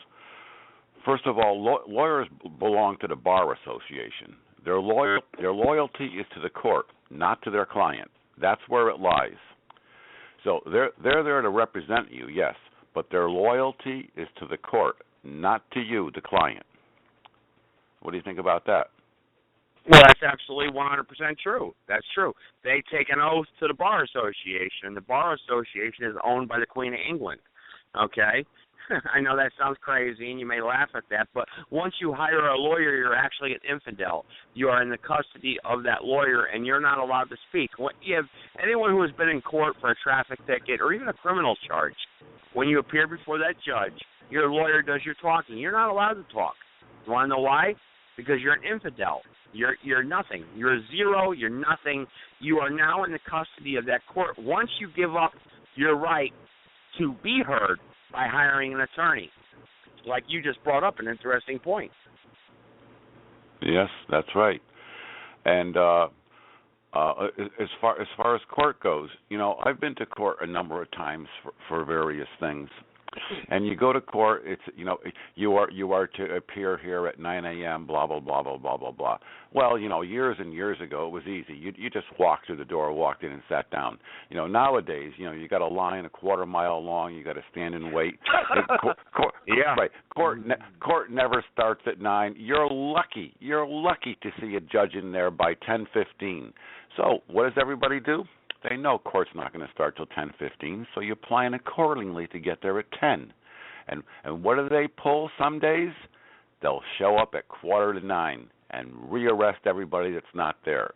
First of all, lawyers belong to the Bar Association. Their loyalty is to the court, not to their client. That's where it lies. So they're there to represent you, yes, but their loyalty is to the court, not to you, the client. What do you think about that? Well, that's absolutely 100% true. That's true. They take an oath to the Bar Association, and the Bar Association is owned by the Queen of England. Okay? I know that sounds crazy, and you may laugh at that, but once you hire a lawyer, you're actually an infidel. You are in the custody of that lawyer, and you're not allowed to speak. You have anyone who has been in court for a traffic ticket or even a criminal charge, when you appear before that judge, your lawyer does your talking. You're not allowed to talk. You want to know why? Because you're an infidel. You're nothing. You're a zero. You're nothing. You are now in the custody of that court once you give up your right to be heard by hiring an attorney. Like you just brought up an interesting point. Yes, that's right. And as far as court goes, I've been to court a number of times for various things. And you go to court, it's you are to appear here at 9 a.m. blah blah blah blah blah blah blah. Well, years and years ago it was easy. You just walked through the door, walked in, and sat down. Nowadays, you got a line a quarter mile long. You got to stand and wait. Yeah. Right. Court never starts at 9. You're lucky to see a judge in there by 10:15. So what does everybody do? They know court's not going to start till 10:15, so you plan accordingly to get there at 10. And what do they pull some days? They'll show up at 8:45 and rearrest everybody that's not there.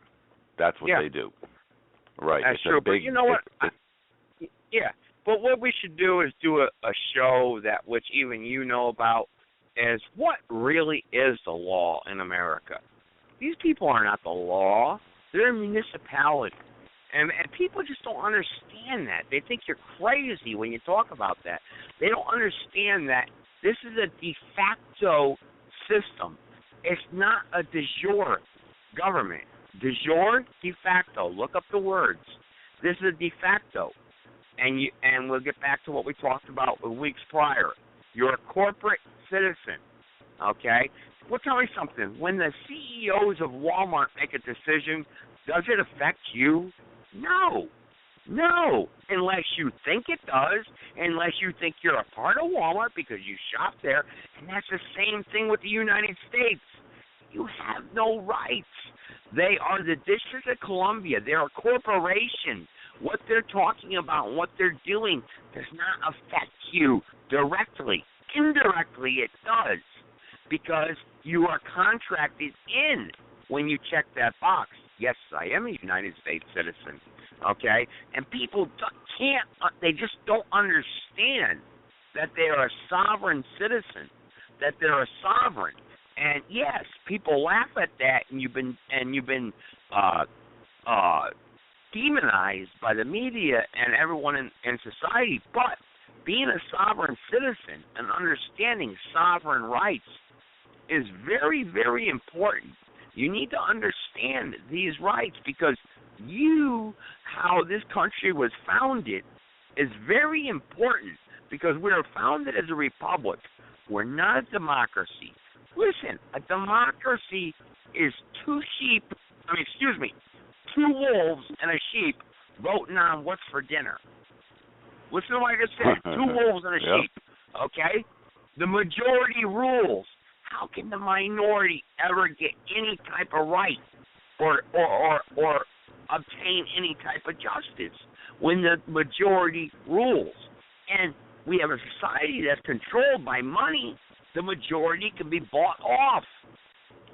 That's what they do. Right. That's true. But you know what? Yeah. But what we should do is do a show that which even you know about is what really is the law in America. These people are not the law. They're a municipality. And people just don't understand that. They think you're crazy when you talk about that. They don't understand that this is a de facto system. It's not a de jure government. De jure, de facto. Look up the words. This is a de facto. And we'll get back to what we talked about weeks prior. You're a corporate citizen, okay? Well, tell me something. When the CEOs of Walmart make a decision, does it affect you? No, unless you think it does, unless you think you're a part of Walmart because you shop there, and that's the same thing with the United States. You have no rights. They are the District of Columbia. They're a corporation. What they're talking about and what they're doing does not affect you directly. Indirectly, it does, because you are contracted in when you check that box. Yes, I am a United States citizen, okay? And people they just don't understand that they are a sovereign citizen, that they're a sovereign. And yes, people laugh at that, and you've been demonized by the media and everyone in society. But being a sovereign citizen and understanding sovereign rights is very, very important. You need to understand these rights, because how this country was founded is very important, because we are founded as a republic. We're not a democracy. Listen, a democracy is two wolves and a sheep voting on what's for dinner. Listen to what I just said. 2 wolves and a sheep, okay? The majority rules. How can the minority ever get any type of right or obtain any type of justice when the majority rules? And we have a society that's controlled by money. The majority can be bought off.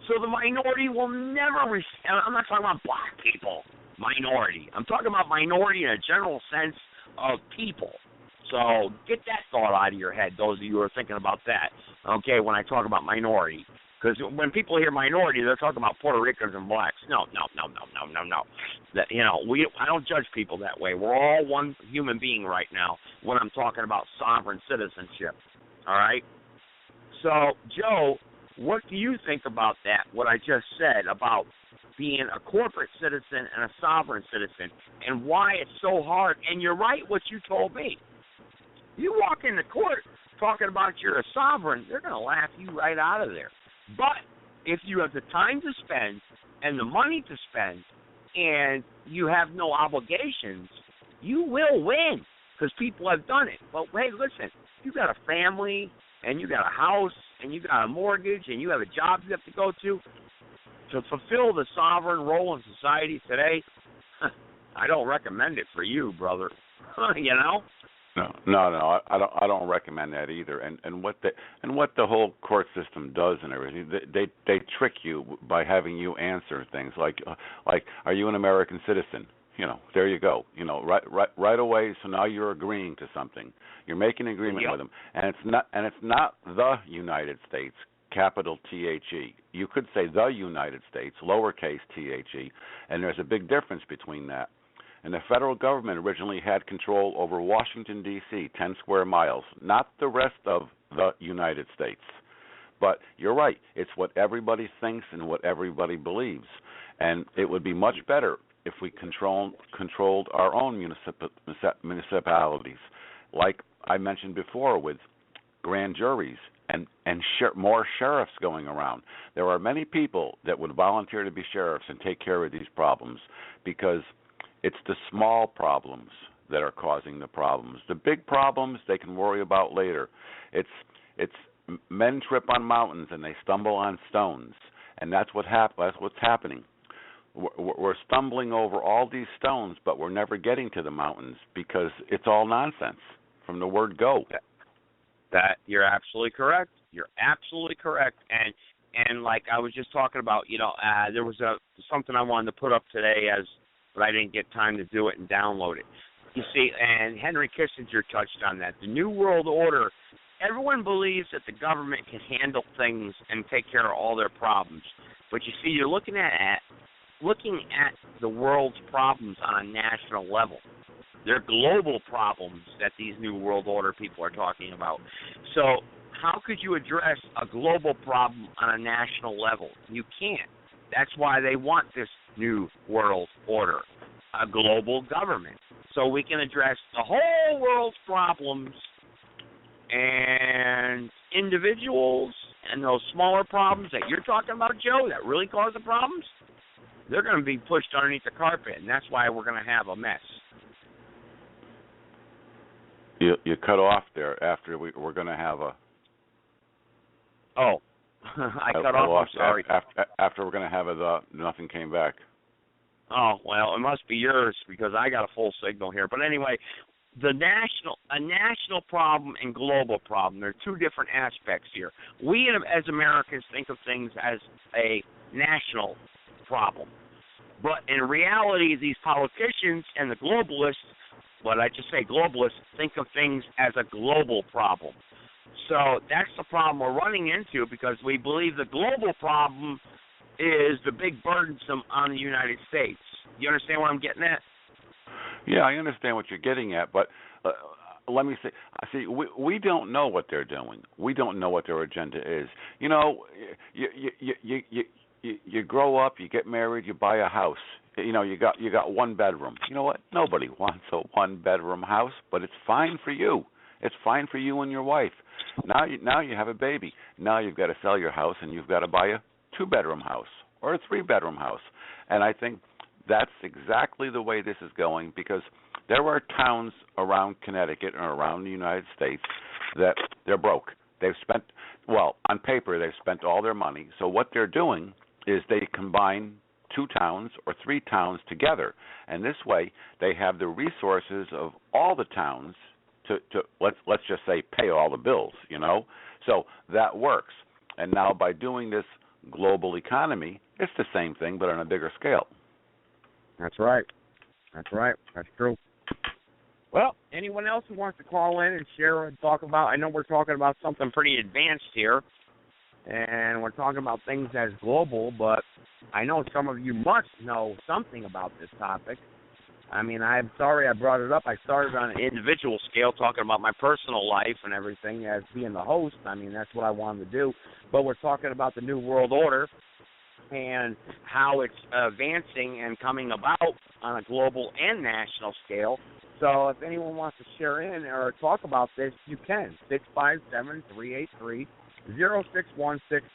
So the minority will never I'm not talking about black people, minority. I'm talking about minority in a general sense of people. So get that thought out of your head, those of you who are thinking about that, okay, when I talk about minority. Because when people hear minority, they're talking about Puerto Ricans and blacks. No. That, I don't judge people that way. We're all one human being right now when I'm talking about sovereign citizenship, all right? So, Joe, what do you think about that, what I just said about being a corporate citizen and a sovereign citizen, and why it's so hard? And you're right what you told me. You walk into court talking about you're a sovereign, they're going to laugh you right out of there. But if you have the time to spend and the money to spend and you have no obligations, you will win, because people have done it. But, hey, listen, you got a family and you got a house and you got a mortgage and you have a job you have to go to fulfill the sovereign role in society today, I don't recommend it for you, brother. No. I don't recommend that either. And what the whole court system does and everything, they trick you by having you answer things like, are you an American citizen? There you go. Right away. So now you're agreeing to something. You're making an agreement with them, and it's not the United States, capital THE. You could say the United States, lowercase THE, and there's a big difference between that. And the federal government originally had control over Washington, D.C., 10 square miles, not the rest of the United States. But you're right. It's what everybody thinks and what everybody believes. And it would be much better if we controlled our own municipalities, like I mentioned before, with grand juries and more sheriffs going around. There are many people that would volunteer to be sheriffs and take care of these problems, because it's the small problems that are causing the problems. The big problems they can worry about later. It's men trip on mountains and they stumble on stones, and that's what's happening. We're stumbling over all these stones, but we're never getting to the mountains because it's all nonsense from the word go. That you're absolutely correct. You're absolutely correct. And like I was just talking about, there was something I wanted to put up today, but I didn't get time to do it and download it. You see, and Henry Kissinger touched on that. The New World Order, everyone believes that the government can handle things and take care of all their problems. But you see, you're looking at the world's problems on a national level. They're global problems that these New World Order people are talking about. So how could you address a global problem on a national level? You can't. That's why they want this New World Order, a global government, so we can address the whole world's problems, and individuals and those smaller problems that you're talking about, Joe, that really cause the problems, they're going to be pushed underneath the carpet, and that's why we're going to have a mess. You cut off there after we're going to have a... Oh, I cut off, I'm sorry. After we're going to have nothing came back. Oh, well, it must be yours because I got a full signal here. But anyway, a national problem and global problem, there are two different aspects here. We as Americans think of things as a national problem. But in reality, these politicians and the globalists, think of things as a global problem. So that's the problem we're running into, because we believe the global problem is the big burdensome on the United States. You understand what I'm getting at? Yeah, I understand what you're getting at, but let me say, we don't know what they're doing. We don't know what their agenda is. You grow up, you get married, you buy a house. You got one bedroom. You know what? Nobody wants a one-bedroom house, but it's fine for you. It's fine for you and your wife. Now you have a baby. Now you've got to sell your house and you've got to buy a two-bedroom house or a three-bedroom house. And I think that's exactly the way this is going, because there are towns around Connecticut or around the United States that they're broke. They've spent, on paper, they've spent all their money. So what they're doing is they combine 2 towns or 3 towns together. And this way they have the resources of all the towns to let's just say pay all the bills, So that works. And now by doing this global economy, it's the same thing but on a bigger scale. That's right. That's true. Well, anyone else who wants to call in and share and talk about, I know we're talking about something pretty advanced here, and we're talking about things as global, but I know some of you must know something about this topic. I mean, I'm sorry I brought it up. I started on an individual scale talking about my personal life and everything as being the host. I mean, that's what I wanted to do. But we're talking about the New World Order and how it's advancing and coming about on a global and national scale. So if anyone wants to share in or talk about this, you can. 657-383-0616,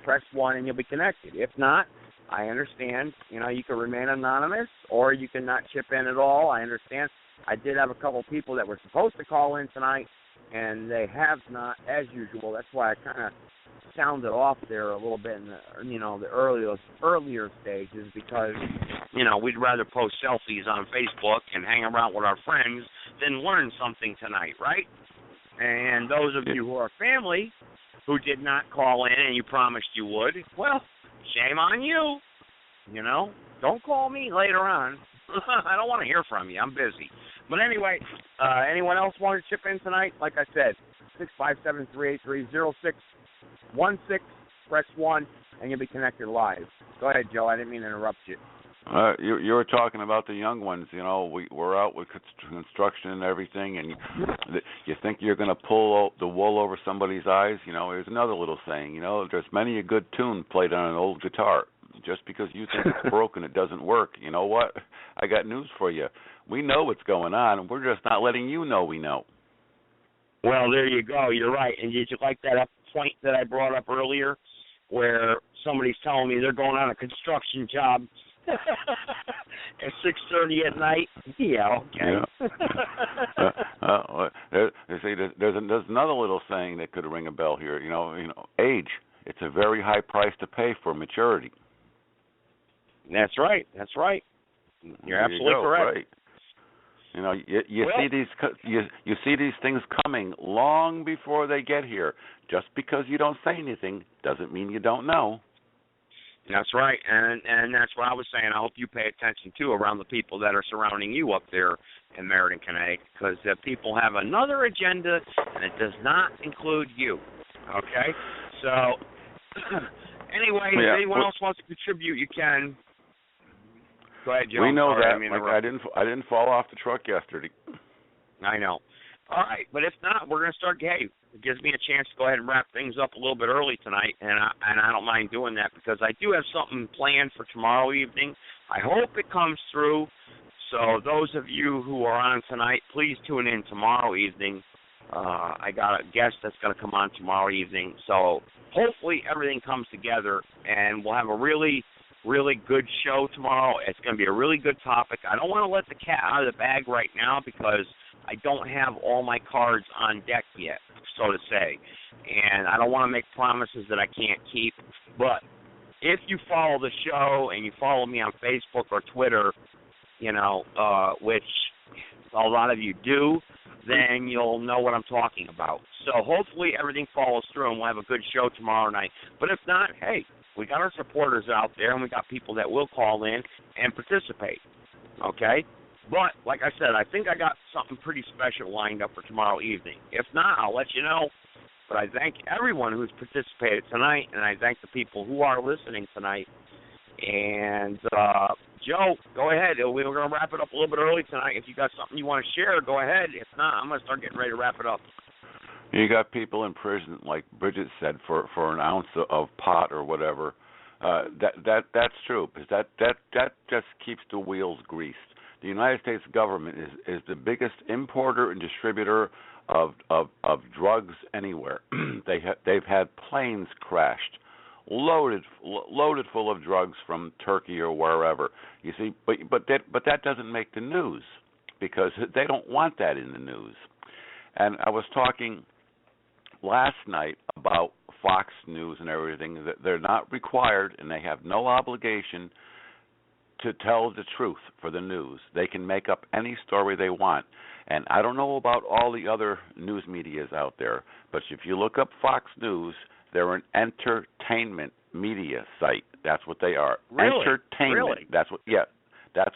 press 1, and you'll be connected. If not, I understand. You can remain anonymous, or you can not chip in at all. I understand. I did have a couple people that were supposed to call in tonight, and they have not, as usual. That's why I kind of sounded off there a little bit in the earlier stages, because we'd rather post selfies on Facebook and hang around with our friends then learn something tonight, right? And those of you who are family who did not call in and you promised you would, well, shame on you. You know, don't call me later on. I don't want to hear from you. I'm busy. But anyway, anyone else want to chip in tonight? Like I said, 657-383-0616, press 1, and you'll be connected live. Go ahead, Joe. I didn't mean to interrupt you. You were talking about the young ones. You know, we're out with construction and everything, and you think you're going to pull the wool over somebody's eyes. You know, there's another little saying. You know, there's many a good tune played on an old guitar. Just because you think it's broken, it doesn't work. You know what? I got news for you. We know what's going on, and we're just not letting you know we know. Well, there you go. You're right. And did you like that point that I brought up earlier, where somebody's telling me they're going on a construction job at 6:30 at night? Yeah, okay. Yeah. There's another little saying that could ring a bell here. You know, age. It's a very high price to pay for maturity. That's right. You're absolutely correct. Right. You know, you see these things coming long before they get here. Just because you don't say anything doesn't mean you don't know. That's right, and that's what I was saying. I hope you pay attention too around the people that are surrounding you up there in Meriden, Connecticut, because people have another agenda, and it does not include you. Okay, so anyway, if anyone else wants to contribute, you can. Go ahead, Joe. We know that. I didn't fall off the truck yesterday. I know. All right, but if not, we're going to start. Hey, it gives me a chance to go ahead and wrap things up a little bit early tonight, and I don't mind doing that because I do have something planned for tomorrow evening. I hope it comes through. So those of you who are on tonight, please tune in tomorrow evening. I got a guest that's going to come on tomorrow evening. So hopefully everything comes together, and we'll have a really good show tomorrow. It's going to be a really good topic. I don't want to let the cat out of the bag right now because I don't have all my cards on deck yet, so to say. And I don't want to make promises that I can't keep. But if you follow the show and you follow me on Facebook or Twitter, which a lot of you do, then you'll know what I'm talking about. So hopefully everything follows through and we'll have a good show tomorrow night. But if not, hey, we got our supporters out there and we got people that will call in and participate, okay? But, like I said, I think I got something pretty special lined up for tomorrow evening. If not, I'll let you know. But I thank everyone who's participated tonight, and I thank the people who are listening tonight. And, Joe, go ahead. We're going to wrap it up a little bit early tonight. If you got something you want to share, go ahead. If not, I'm going to start getting ready to wrap it up. You got people in prison, like Bridget said, for an ounce of pot or whatever. That's true, because that just keeps the wheels greased. The United States government is the biggest importer and distributor of drugs anywhere. They've had planes crashed, loaded full of drugs from Turkey or wherever. You see, but that doesn't make the news because they don't want that in the news. And I was talking last night about Fox News and everything, that they're not required and they have no obligation to tell the truth for the news. They can make up any story they want. And I don't know about all the other news medias out there, but if you look up Fox News, they're an entertainment media site. That's what they are. Really? Entertainment. Really? That's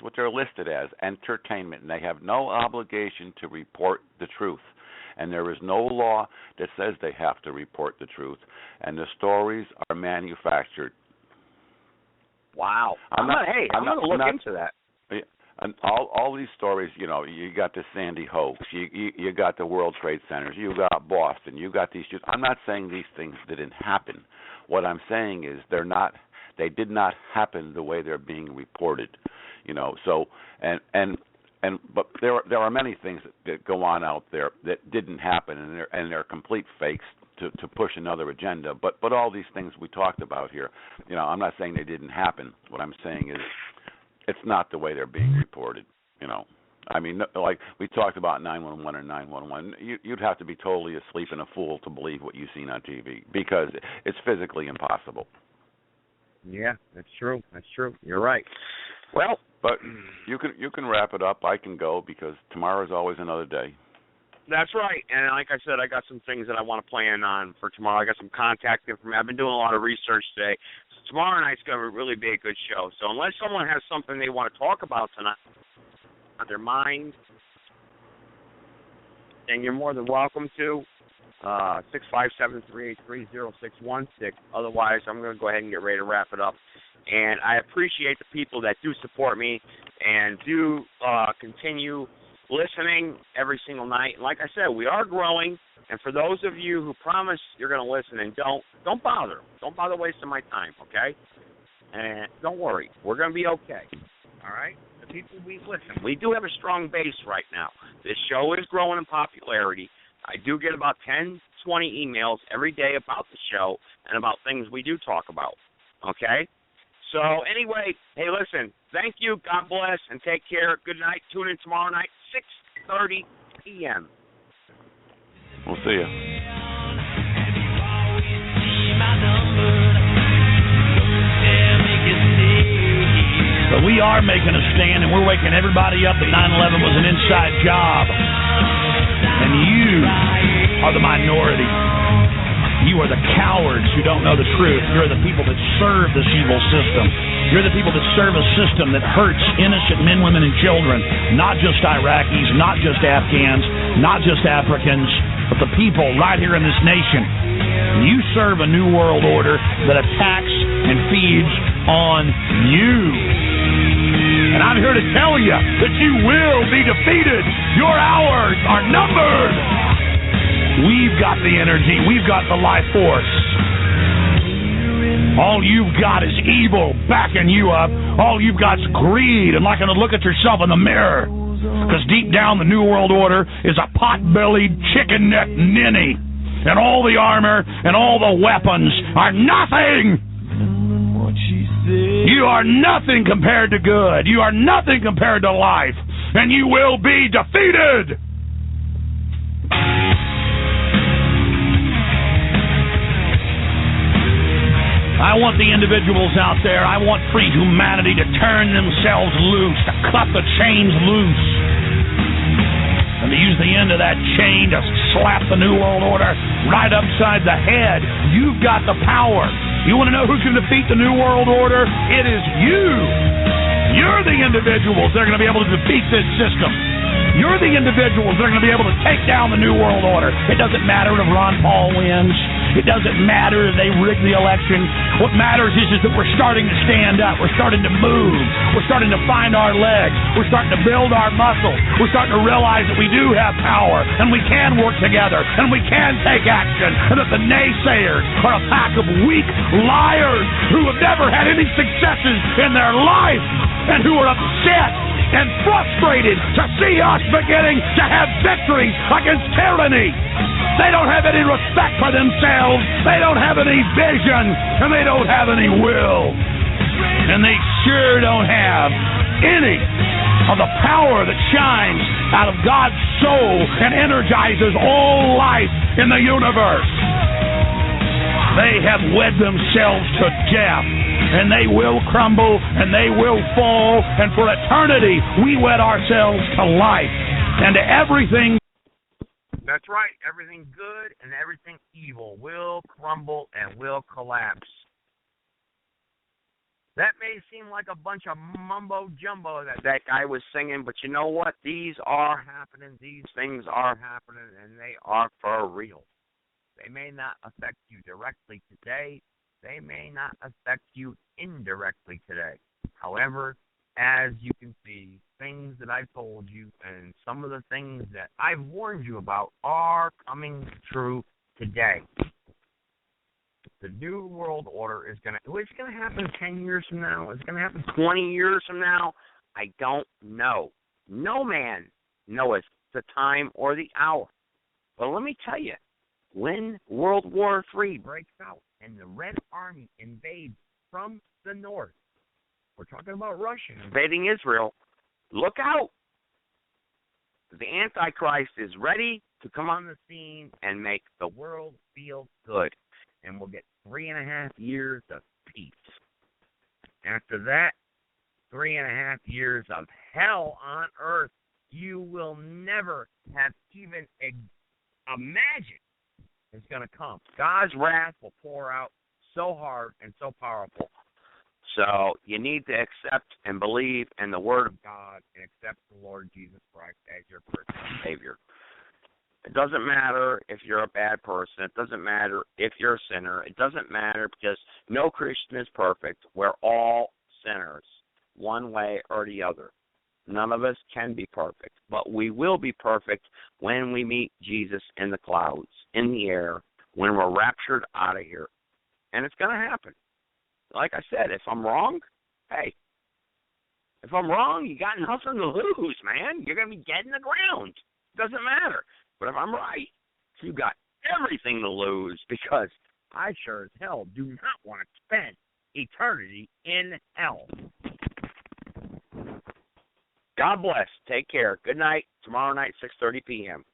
what they're listed as, entertainment. And they have no obligation to report the truth. And there is no law that says they have to report the truth. And the stories are manufactured. Wow. I'm going to look into that. And all these stories, you got the Sandy hoax, you got the World Trade Centers, you got Boston, you got these. I'm not saying these things didn't happen. What I'm saying is they did not happen the way they're being reported. So but there are many things that go on out there that didn't happen, and they're complete fakes to push another agenda. But all these things we talked about here, I'm not saying they didn't happen. What I'm saying is it's not the way they're being reported. I mean, like we talked about 911 or 911, you'd have to be totally asleep and a fool to believe what you've seen on TV because it's physically impossible. Yeah, that's true. You're right. Well, But you can wrap it up. I can go because tomorrow's always another day. That's right. And like I said, I got some things that I want to plan on for tomorrow. I got some contact information. I've been doing a lot of research today. So tomorrow night's going to really be a good show. So unless someone has something they want to talk about tonight on their mind, then you're more than welcome to. 657-383-0616. Otherwise, I'm going to go ahead and get ready to wrap it up. And I appreciate the people that do support me and do continue listening every single night. Like I said, we are growing, and for those of you who promise you're going to listen and don't bother. Don't bother wasting my time, okay? And don't worry. We're going to be okay, all right? The people we listen. We do have a strong base right now. This show is growing in popularity. I do get about 10, 20 emails every day about the show and about things we do talk about, okay? So anyway, hey, listen, thank you, God bless, and take care. Good night. Tune in tomorrow night, 6:30 p.m. We'll see you. But we are making a stand, and we're waking everybody up that 9/11 was an inside job. And you are the minority. You are the cowards who don't know the truth. You're the people that serve this evil system. You're the people that serve a system that hurts innocent men, women, and children, not just Iraqis, not just Afghans, not just Africans, but the people right here in this nation. You serve a new world order that attacks and feeds on you. And I'm here to tell you that you will be defeated. Your hours are numbered. We've got the energy. We've got the life force. All you've got is evil backing you up. All you've got is greed and liking to look at yourself in the mirror. Because deep down, the New World Order is a pot-bellied, chicken-neck ninny. And all the armor and all the weapons are nothing. You are nothing compared to good. You are nothing compared to life. And you will be defeated. I want the individuals out there, I want free humanity to turn themselves loose, to cut the chains loose, and to use the end of that chain to slap the New World Order right upside the head. You've got the power. You want to know who can defeat the New World Order? It is you. You're the individuals that are going to be able to defeat this system. You're the individuals that are going to be able to take down the New World Order. It doesn't matter if Ron Paul wins. It doesn't matter if they rig the election. What matters is that we're starting to stand up. We're starting to move. We're starting to find our legs. We're starting to build our muscle. We're starting to realize that we do have power, and we can work together, and we can take action, and that the naysayers are a pack of weak liars who have never had any successes in their life, and who are upset and frustrated to see us beginning to have victories against tyranny. They don't have any respect for themselves. They don't have any vision, and they don't have any will. And they sure don't have any of the power that shines out of God's soul and energizes all life in the universe. They have wed themselves to death, and they will crumble, and they will fall, and for eternity we wed ourselves to life and to everything. That's right. Everything good and everything evil will crumble and will collapse. That may seem like a bunch of mumbo-jumbo that guy was singing, but you know what? These are happening. These things are happening, and they are for real. They may not affect you directly today. They may not affect you indirectly today. However, as you can see, things that I've told you and some of the things that I've warned you about are coming true today. The New World Order is going to... It's going to happen 10 years from now. It's going to happen 20 years from now. I don't know. No man knoweth the time or the hour. But let me tell you, when World War III breaks out and the Red Army invades from the north, we're talking about Russia invading Israel, look out. The Antichrist is ready to come on the scene and make the world feel good. And we'll get 3.5 years of peace. After that, 3.5 years of hell on earth you will never have even imagined is going to come. God's wrath will pour out so hard and so powerful. So you need to accept and believe in the Word of God and accept the Lord Jesus Christ as your personal Savior. It doesn't matter if you're a bad person. It doesn't matter if you're a sinner. It doesn't matter because no Christian is perfect. We're all sinners, one way or the other. None of us can be perfect, but we will be perfect when we meet Jesus in the clouds, in the air, when we're raptured out of here. And it's going to happen. Like I said, if I'm wrong, hey, if I'm wrong, you got nothing to lose, man. You're going to be dead in the ground. It doesn't matter. But if I'm right, you got everything to lose because I sure as hell do not want to spend eternity in hell. God bless. Take care. Good night. Tomorrow night, 6:30 p.m.